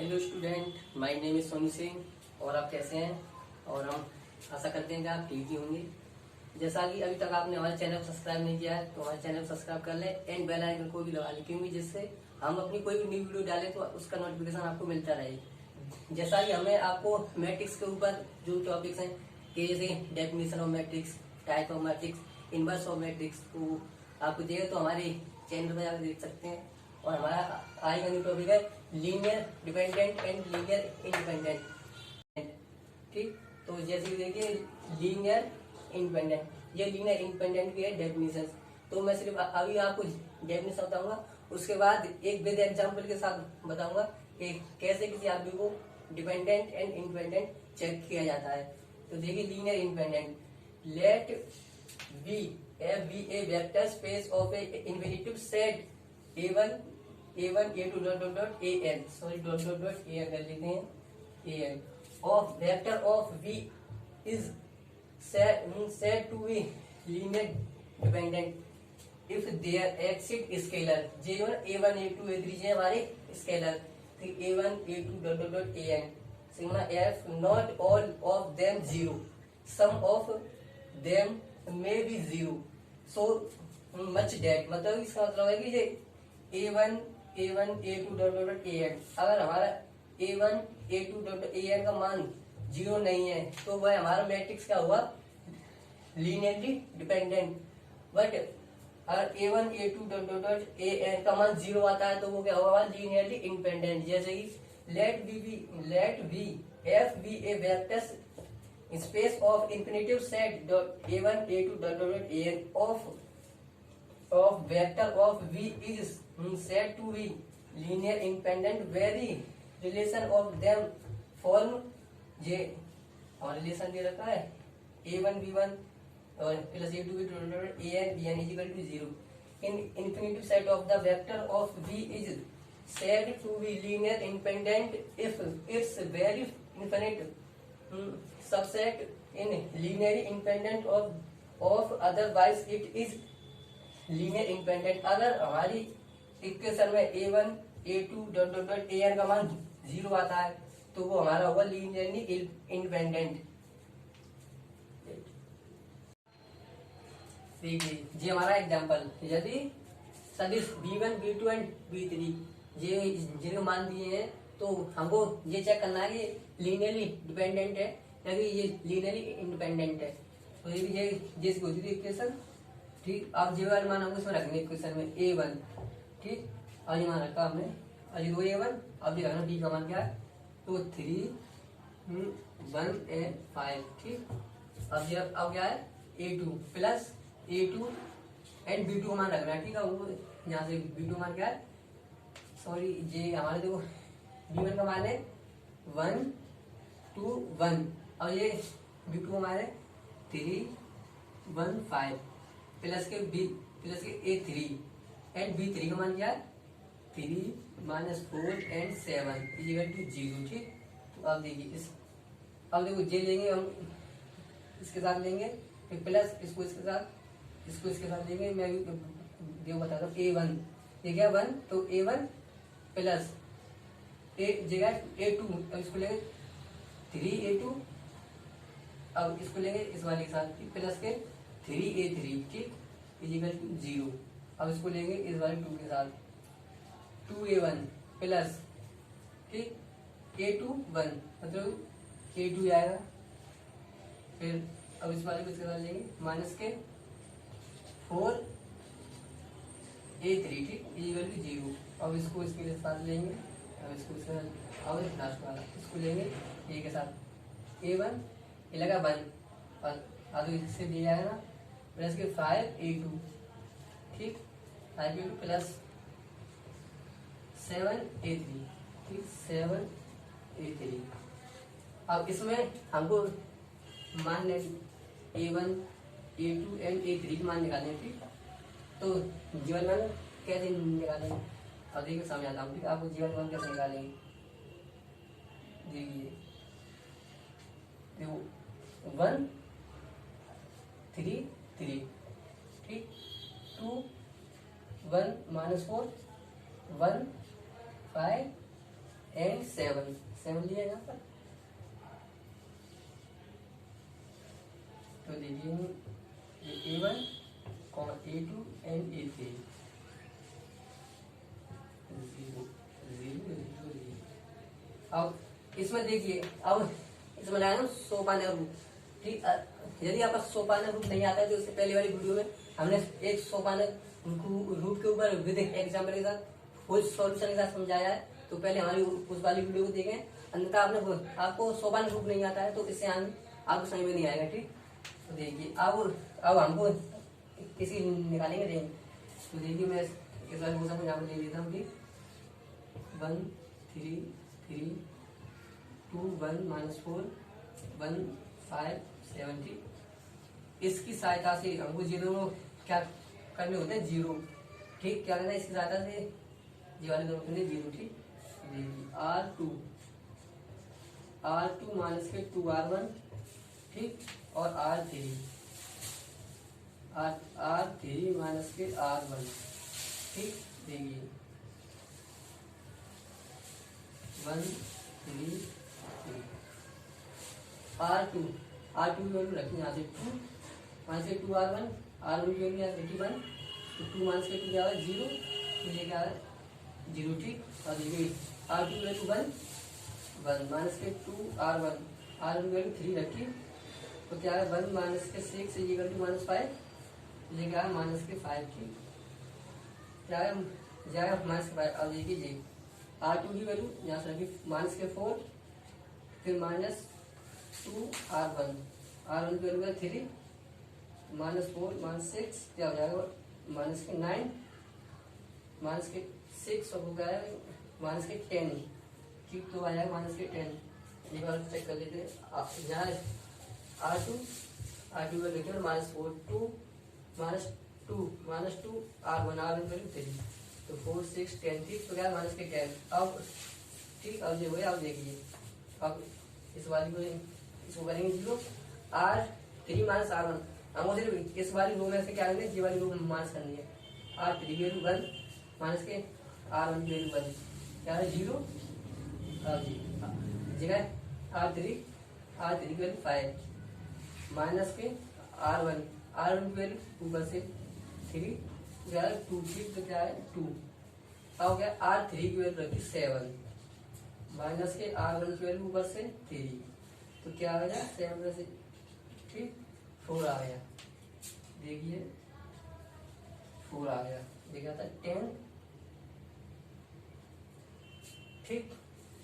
Hello student, my name is Sonu Singh. और आप कैसे हैं? और हम आशा करते हैं कि आप ठीक ही होंगे। जैसा कि अभी तक आपने हमारे चैनल को सब्सक्राइब नहीं किया है तो हमारे चैनल को सब्सक्राइब कर लें एंड बेल आइकन को भी दबा लें, क्योंकि जिससे हम अपनी कोई भी न्यू वीडियो डालें तो उसका नोटिफिकेशन आपको मिलता रहे। जैसा कि हमें आपको मैट्रिक्स के ऊपर जो टॉपिक्स हैं कि जैसे definition of matrix, type of matrix, inverse of matrix को आपको चाहिए तो हमारे चैनल पर जाकर देख सकते हैं। और हमारा आज का न्यू टॉपिक है linear dependent and linear independent. ठीक, तो जैसे देखिए लीनियर इंडिपेंडेंट, ये लीनियर इंडिपेंडेंट की है डेफिनेशन। तो मैं सिर्फ अभी आपको डेफिनेशन बताऊंगा, उसके बाद एक विद एग्जांपल के साथ बताऊंगा कि कैसे किसी आदमी को डिपेंडेंट एंड इंडिपेंडेंट चेक किया जाता है। तो देखिए linear independent, let V F be a vector space of a infinitive set A1 A2 dot AN, sorry dot AN कर लेते हैं AN of vector of V is said to be linear dependent if their exit scalar J1 A1 A2 A3 है हमारे scalar, A1 A2 dot AN sigma F not all of them zero, some of them may be zero, so much that मतलब इसका मतलब है कि A1 A2 dot AN अगर हमारा A1 A2 dot AN का मान 0 नहीं है तो वह हमारा मैट्रिक्स क्या हुआ, लीनियरली डिपेंडेंट। बट अगर A1 A2 डॉट AN का मान 0 आता है तो वो क्या होगा, लीनियरली इंडिपेंडेंट। जैसे कि late V F be a vector space of infinitive set dot A1 A2 dot AN of vector of V is said to be linear independent where the relation of them form J, और relation दे रखा है A1 B1 और plus A2 B2 dot AN BN is equal to 0 in infinitive set of the vector of V is said to be linear independent if its very infinite subset in linearly independent of otherwise it is linear independent. अगर हमारी equation में A1 A2 dot AN का मान 0 आता है तो वो हमारा होगा लीनियरली इंडिपेंडेंट। देखिए ये हमारा एग्जांपल, यदि सदिश B1 B2 एंड B3 ये जिनके मान दिए हैं तो हमको ये चेक करना है कि लीनियरली डिपेंडेंट है या कि ये लीनियरली इंडिपेंडेंट है। तो ये जिसकी होती थी इक्वेशन, ठीक। अब जो वाले मान हमको इसमें रखने इक्वेशन में A1, ठीक। और ये मान रखा हमने, और ये 2 A1। अब दिखाना B का मान क्या है, तो 3 1 एंड 5, ठीक। अब क्या है A2 plus A2 and B2 का मान रखना है, ठीक है। वो यहाँ से B2 मान क्या है, सॉरी ये हमारे देखो B1 का मान है 1 2 1 और ये B2 का मान है 3 1 5 प्लस के A3 एंड B3 का मान क्या है 3 -4 एंड 7 इक्वल टू 0, ठीक। तो अब देखिए अब देखो ये लेंगे हम, इसके साथ लेंगे फिर प्लस इसको इसके साथ लेंगे। मैं देखो बताता हूँ A1 ये क्या 1 तो A1 प्लस जगह A2, अब इसको लेंगे 3 A2, अब इसको लेंगे इस वाले के साथ प्लस के 3 A3, ठीक, इक्वल टू 0। अब इसको लेंगे इस वाले 2 के साथ 2 A1 प्लस, ठीक, A2 1 मतलब A2 आएगा। फिर अब इस वाले को इसके साथ लेंगे माइनस के 4 A3, ठीक, इक्वल टू 0। अब इसको इसके साथ लेंगे, अब इसको इसके साथ, अब लास्ट वाला इसको लेंगे A के साथ A1 ये लगा 1 और आगे इससे दिया जाएगा ना प्लस के 5 A2, ठीक, 5 A2 प्लस 7 A3, ठीक, 7 A3। अब इसमें हमको मान ले A1 A2 एंड A3 के मान निकालने, ठीक। तो जीवन मान कैसे निकालेंगे, अब देखिए समझ आता हूँ, ठीक। आपको जीवन मान कैसे निकालेंगे, देखिए देखो 1 3 3, ठीक, 2 1 -4 1 5 एंड 7 7 लिया यहाँ पर। तो देखिए A1, A2 एंड A3 0 0 0। अब इसमें देखिए, अब इसमें लाया सोपान रूप। ठीक, यदि आपका सोपान रूप नहीं आता है तो इससे पहले वाली वीडियो में हमने एक सोपान रूप के ऊपर विद एग्जाम्पल के साथ फुल सॉल्यूशन के साथ समझाया है। तो पहले हमारी उस वाली वीडियो को देखें, अन्यथा आपको सोपान रूप नहीं आता है तो इससे आपको समझ में नहीं आएगा। ठीक, तो देखिए अब हमको किसी निकालेंगे देंगे। तो देखिए मैं इस वाले क्वेश्चन को यहाँ पे ले लेता हूँ। ठीक, 1 3 3 2 1 -4 1 5 7। ठीक, इसकी सहायता से हमको जीरो क्या करने होते हैं, जीरो। ठीक, क्या करना है इसकी सहायता से, जी वाले दोनों करने जीरो। ठीक, R2 माइनस के 2R1। ठीक, और R3 माइनस के R1। ठीक, देखिए 1 3 3 R2 की वैल्यू रखी यहाँ से 2 माइनस के 2R1 की वैल्यू यहाँ 81। तो 2 माइनस के 2 क्या है 0, तो ये क्या है 0। ठीक, और देखिए R2 की वैल्यू 1 माइनस के 2R1 की वैल्यू 3 रखी। तो क्या है 1 माइनस के 6 इक्वल टू -5, ये क्या है -5। ठीक, क्या है जाएगा -5। अब देखिए जी R2 की वैल्यू यहाँ से रखी -4, फिर -2R1 की वैल्यू है 3, -4 -6 क्या हो जाएगा -9 -6 और क्या है -10। ठीक, तो आ जाएगा -10। एक बार चेक कर लेते हैं। यहाँ R2 की वैल्यू देखिए -4 -2 R1 की वैल्यू 3, तो 4 6 10। ठीक, तो क्या है -10। अब ठीक, अब जो है अब देखिए, अब इस वाली को इसको करेंगे 0 R3 माइनस R1। हमको सिर्फ इस वाली रो में से क्या करेंगे, ये वाली रो माइनस करनी है। R3 की वैल्यू 1 माइनस के R1 की वैल्यू 1 क्या है 0। अब जी जगह R3 की वैल्यू 5 माइनस के R1 की वैल्यू ऊपर से 3 क्या है 2। ठीक, तो क्या है 2। अब क्या R3 की वैल्यू रखी 7 माइनस के R1 की वैल्यू ऊपर से 3, तो क्या आ गया 7 में से। ठीक, 4 आ गया। देखिए 4 आ गया, देखा था 10। ठीक,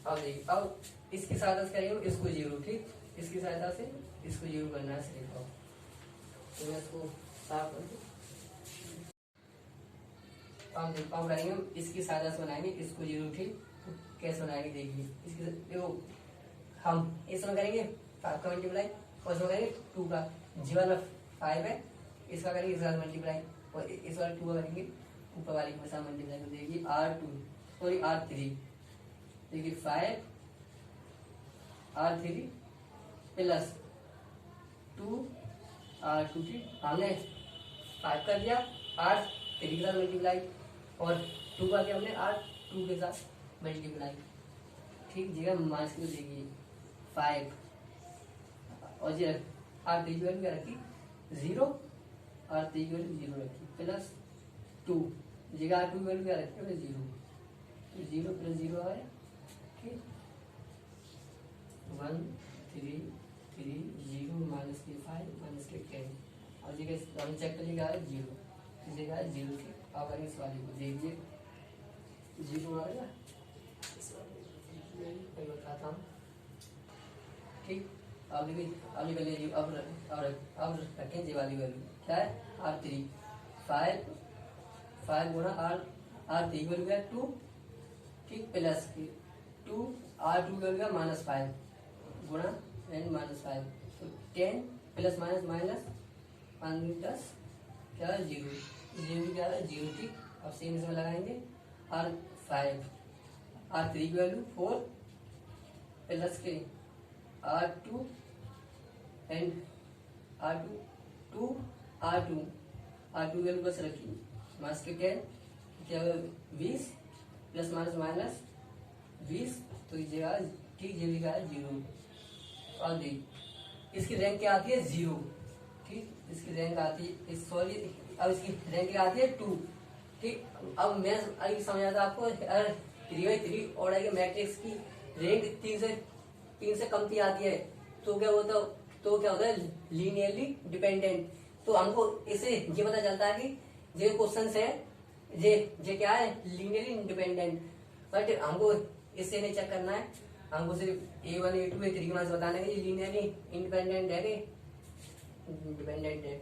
अब देखिए, अब इसकी सहायता से करेंगे इसको 0। ठीक, इसकी सहायता से इसको 0 करना है सिर्फ। तो मैं इसको साफ कर दूं। अब करेंगे इसकी सहायता से बनाएंगे इसको 0। ठीक, तो कैसे बनाएंगे देखिए, इसकी देखो हम इसमें करेंगे 5 का मल्टीप्लाई और इसमें करेंगे 2 का। जीवन में 5 है, इसका करेंगे इसका मल्टीप्लाई और इस वाले 2 का करेंगे ऊपर वाले के साथ मल्टीप्लाई। तो देखिए R3 देखिए 5 R3 प्लस 2 R2। ठीक, हमने 5 कर दिया R3 के साथ मल्टीप्लाई और 2 का दिया हमने R2 के साथ मल्टीप्लाई। ठीक, जगह माइनस को देखिए 5 और ये R3 की वैल्यू क्या रखी 0, R3 की वैल्यू 0 रखी प्लस 2 जगह R2 की वैल्यू क्या रखी 0, तो 0 प्लस 0 आया। ठीक, 1 3 3 0 माइनस के 5 माइनस के 10 और जगह हम चेक कर लिया है 0, जगह है 0। ठीक, अब करेंगे इस वाले को देखिए 0 आ गया। बताता हूँ। ठीक, अब देखिए अब रखें जी वाली वैल्यू क्या है R3 5 गुणा R3 की वैल्यू है 2। ठीक, प्लस 2 R2 की वैल्यू है -5 गुणा n -5, तो 10 प्लस माइनस माइनस 5 10 क्या है 0 क्या है 0। ठीक, अब सेम इसमें लगाएंगे R3 की वैल्यू 4 प्लस के R2 एंड R2 की वैल्यू बस रखी माइनस के 10 क्या 20 प्लस माइनस 20, तो तो ये ठीक ये लिखा है 0। और देख इसकी रैंक क्या आती है 0, ठीक, इसकी रैंक आती है सॉरी, अब इसकी रैंक क्या आती है 2, ठीक। अब मैं अभी समझा था आपको, अगर 3x3 ऑर्डर के मैट्रिक्स की रैंक 3 से कम की आती है तो क्या होता है लीनियरली डिपेंडेंट। तो हमको इससे ये पता चलता है कि ये क्वेश्चन है ये क्या है लीनियरली इंडिपेंडेंट। बट हमको इससे नहीं चेक करना है, हमको सिर्फ A1 A2 A3 के मान से बताना है कि ये लीनियरली इंडिपेंडेंट है कि डिपेंडेंट है,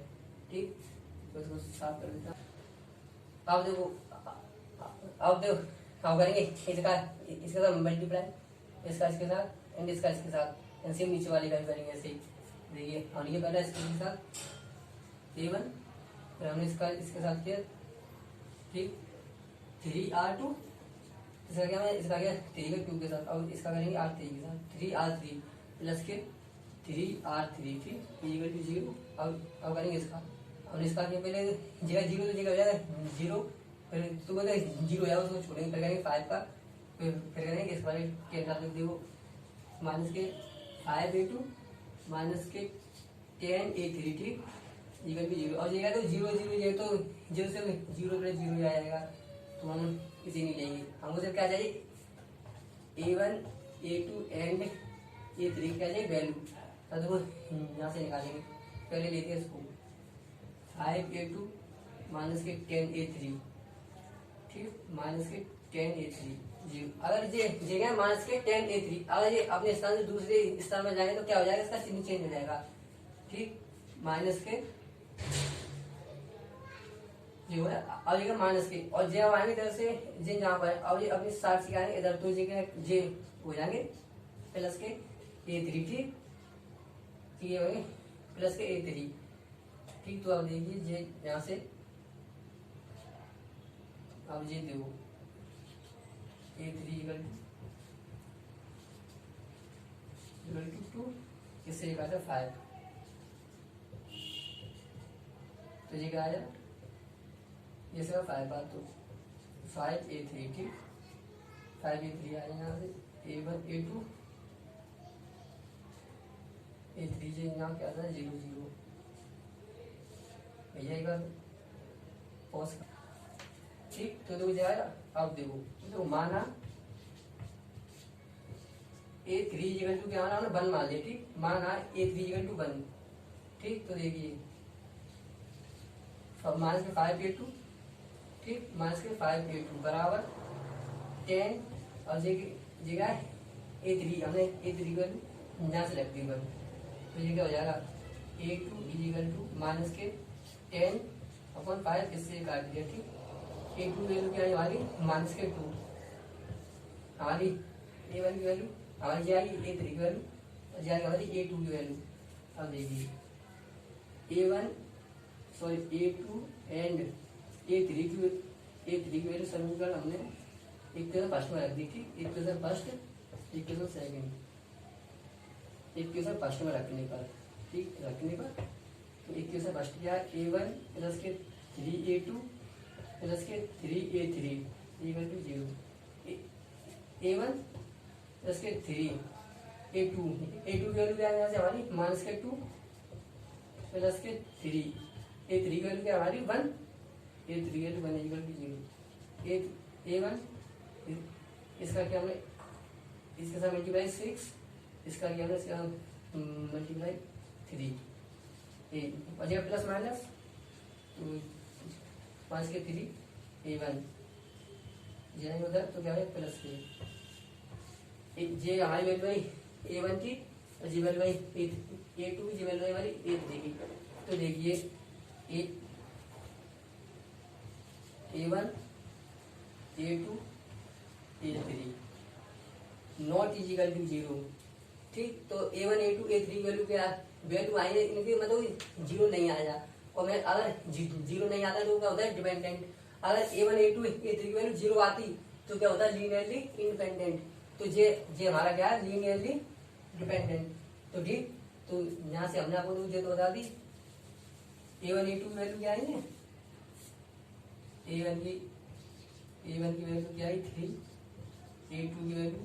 ठीक। तो इसको साफ कर देता। अब देखो हम करेंगे इसके साथ मल्टीप्लाई, इसका इसके साथ एंड इसका इसके साथ, एंड सेम नीचे वाले का भी करेंगे ऐसे ही। देखिए और ये पहला इसके साथ A1, फिर हमने इसके साथ किया, ठीक, 3R2, इसका क्या है, इसका क्या 3 का क्यूब के साथ, और इसका करेंगे R3 के साथ, 3R3 प्लस के 3R3, ठीक, इक्वल टू 0। अब करेंगे इसका, और इसका क्या पहले जगह 0 तो जगह हो जाएगा 0, फिर तो बोले 0 हो जाएगा उसको छोड़ेंगे, फिर करेंगे 5 का, फिर करेंगे इस बारे के साथ देखो माइनस के 5A2 माइनस के 10A3, ठीक, इक्वल टू 0। और जगह तो 0 ये तो 0 से 0 प्लस 0 जाएगा, तो हम इसे नहीं लेंगे। हमको सिर्फ क्या चाहिए A1 A2 एंड A3 क्या चाहिए वैल्यू, तो देखो यहाँ से निकालेंगे। पहले लेते हैं इसको 5A2 माइनस के 10A3, ठीक, माइनस के 10A3 0। अगर ये जगह माइनस के 10A3, अगर ये अपने स्थान से दूसरे स्थान में जाएंगे तो क्या हो जाएगा, इसका चिन्ह चेंज हो जाएगा, ठीक, माइनस के जो है अब ये माइनस के, और जे आएंगे इधर से जे यहाँ पर, अब ये अपनी साइड से आएंगे इधर, तो जे हो जाएंगे प्लस के A3, ठीक, ये हो गए प्लस के A3, ठीक। तो अब देखिए जे यहाँ से अब ये देखो A3 इक्वल टू 2, इससे एक आता है 5, तो ये क्या आया, ये सिर्फ 5 बात, तो 5A3, ठीक, 5A3 आया यहाँ से, A1 A2 A3 जे यहाँ क्या था 0 0। भैया एक बार पॉज, ठीक, तो देखो जाएगा। अब देखो माना A3 इक्वल टू क्या माना 1 मान लिया, ठीक, माना A3 इक्वल टू 1, ठीक। तो देखिए अब माइनस के 5A2, ठीक, माइनस के 5A2 बराबर 10, और जगह A3 हमने A3 वैल्यू यहाँ से लग दी 1, तो ये क्या हो जाएगा A2 इक्वल टू माइनस के 10/5, इससे काट दिया, ठीक। A2 वैल्यू क्या है हमारी माइनस के 2, हमारी A1 की वैल्यू हमारी जाएगी A3 की वैल्यू, और जाएगी हमारी A2 की वैल्यू। अब देखिए A2 एंड A3 की वैल्यू समीकरण हमने इक्वेशन फर्स्ट में रख दी, ठीक, equation first equation second, equation first में रखने पर, ठीक, तो इक्वेशन फर्स्ट क्या है A1 प्लस के 3A2 प्लस के 3A3 equal to 0, A1 plus के 3A2 की वैल्यू क्या है यहाँ से हमारी माइनस के 2 प्लस के 3, A3 की वैल्यू क्या हमारी 1, A3 की वैल्यू 1 इक्वल टू 0, A1 इसका क्या हमने इसके साथ मल्टीप्लाई 6, इसका क्या हमने इसका मल्टीप्लाई 3, और जब प्लस माइनस तो 5 के 3 A1 जाएंगे उधर, तो क्या है प्लस के जे हमारी वैल्यू आई A1 की, और जी वैल्यू आई A2 की, जी वैल्यू आई हमारी A3 की। तो देखिए A1 A2 A3 not is equal to 0, ठीक। तो A1 A2 A3 वैल्यू क्या वैल्यू आई है इनकी, मतलब 0 नहीं आया, और मैं अगर 0 नहीं आता तो क्या होता है डिपेंडेंट। अगर A1 A2 A3 की वैल्यू 0 आती तो क्या होता है लीनियरली इंडिपेंडेंट। तो ये हमारा क्या है लीनियरली डिपेंडेंट, तो ठीक। तो यहाँ से हमने आपको तो बता दी A1 A2 की वैल्यू क्या आई है, A1 की वैल्यू क्या आई 3, A2 की value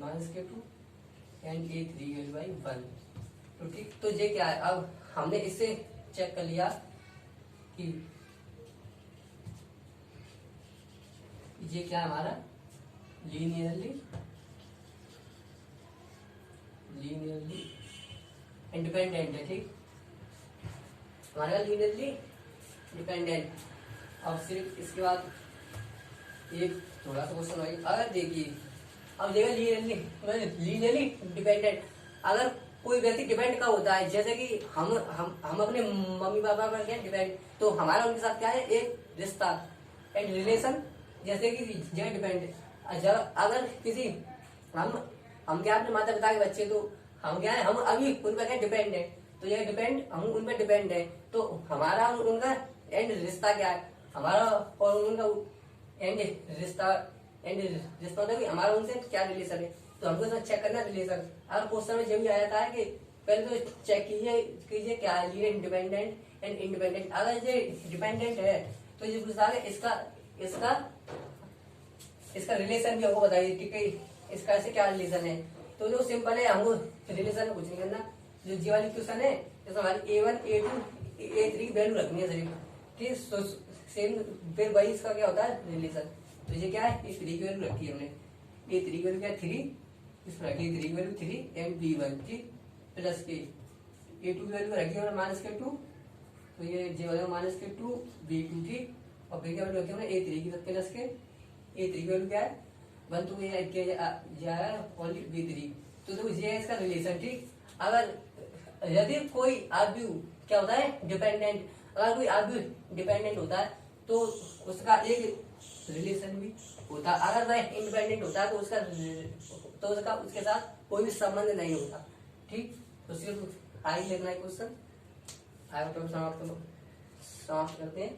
-2 and A3 value by 1। तो ठीक, तो ये क्या है, अब हमने इससे चेक कर लिया कि ये क्या है हमारा लीनियरली इंडिपेंडेंट है। ठीक, हमारा लीनियरली डिपेंडेंट। अब सिर्फ इसके बाद एक थोड़ा सा क्वेश्चन होगा, अगर देखिए अब देखिए लीनियरली डिपेंडेंट, अगर कोई व्यक्ति डिपेंड कब होता है, जैसे कि हम अपने मम्मी पापा पर क्या डिपेंड, तो हमारा उनके साथ क्या है एक रिश्ता एंड रिलेशन, जैसे कि जगह डिपेंड। अगर किसी हम क्या अपने माता पिता के बच्चे, तो हम क्या है हम अभी उन पर क्या डिपेंड है, तो ये डिपेंड हम उन पर डिपेंड है, तो हमारा उनका एंड रिश्ता क्या है, हमारा और उनका एंड रिश्ता होता है कि हमारा उनसे क्या रिलेशन है, तो हमको इसमें चेक करना रिलेशन। अगर क्वेश्चन में जब भी आया था कि पहले तो चेक कीजिए क्या है लीनियर इंडिपेंडेंट एंड इंडिपेंडेंट। अगर ये डिपेंडेंट है तो ये पूछता है इसका रिलेशन भी हमको बताइए, ठीक है, इसका ऐसे क्या रिलेशन है। तो जो सिंपल है, हमको रिलेशन में कुछ नहीं करना, जो जी वाली क्वेश्चन है इसमें हमारी A1 A2 A3 की वैल्यू रखनी है सिर्फ, ठीक। सेम फिर वही इसका क्या होता है रिलेशन। तो ये क्या है, इस 3 की वैल्यू रखी है हमने, A3 की वैल्यू क्या है 3, इसमें रखी 3 की वैल्यू 3 एंड B1, ठीक, प्लस के A2 की वैल्यू रखी है -2, तो ये जे वाला -2 B2, ठीक, और फिर क्या वैल्यू रखी हमने A3 की प्लस के A3 की वैल्यू क्या है 1, तो ये ओनली B3, तो ये है इसका रिलेशन, ठीक। अगर यदि कोई आर्ग्यूमेंट क्या होता है डिपेंडेंट, अगर कोई आर्ग्यूमेंट डिपेंडेंट होता है तो उसका एक रिलेशन भी होता है, अगर वह इंडिपेंडेंट होता है तो उसका उसके साथ कोई भी संबंध नहीं होता, ठीक। तो सिर्फ आई लेना है क्वेश्चन, आगे समाप्त करते हैं।